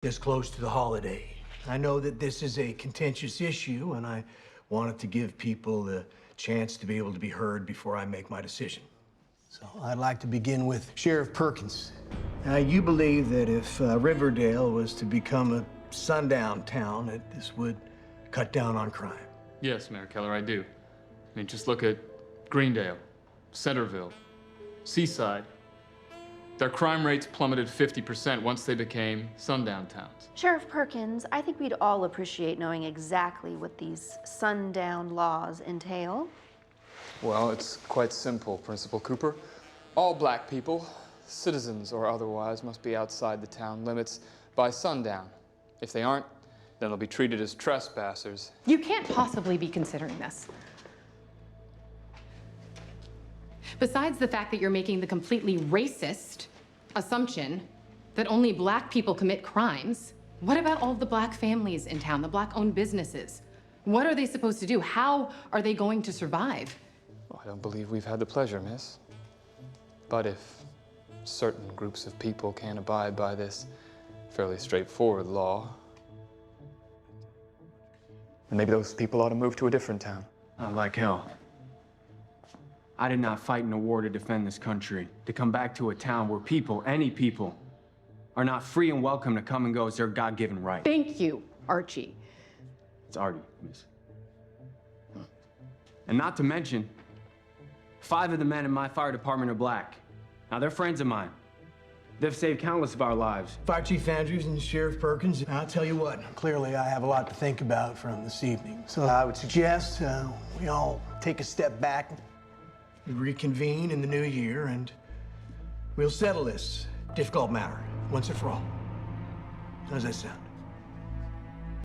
this close to the holiday. I know that this is a contentious issue, and I wanted to give people the chance to be able to be heard before I make my decision. So I'd like to begin with Sheriff Perkins. Now, you believe that if Riverdale was to become a sundown town, that this would cut down on crime. Yes, Mayor Keller, I do. I mean, just look at Greendale, Centerville, Seaside. Their crime rates plummeted 50% once they became sundown towns. Sheriff Perkins, I think we'd all appreciate knowing exactly what these sundown laws entail. Well, it's quite simple, Principal Cooper. All black people, citizens or otherwise, must be outside the town limits by sundown. If they aren't, then they'll be treated as trespassers. You can't possibly be considering this. Besides the fact that you're making the completely racist assumption that only black people commit crimes, what about all the black families in town, the black-owned businesses? What are they supposed to do? How are they going to survive? Well, I don't believe we've had the pleasure, miss. But if certain groups of people can't abide by this fairly straightforward law, then maybe those people ought to move to a different town. Not like hell. I did not fight in a war to defend this country, to come back to a town where people, any people, are not free and welcome to come and go as their God-given right. Thank you, Archie. It's Artie, miss. And not to mention, 5 of the men in my fire department are black. Now, they're friends of mine. They've saved countless of our lives. Fire Chief Andrews and Sheriff Perkins, I'll tell you what, clearly I have a lot to think about from this evening. So I would suggest we all take a step back, reconvene in the new year, and we'll settle this difficult matter once and for all. How does that sound?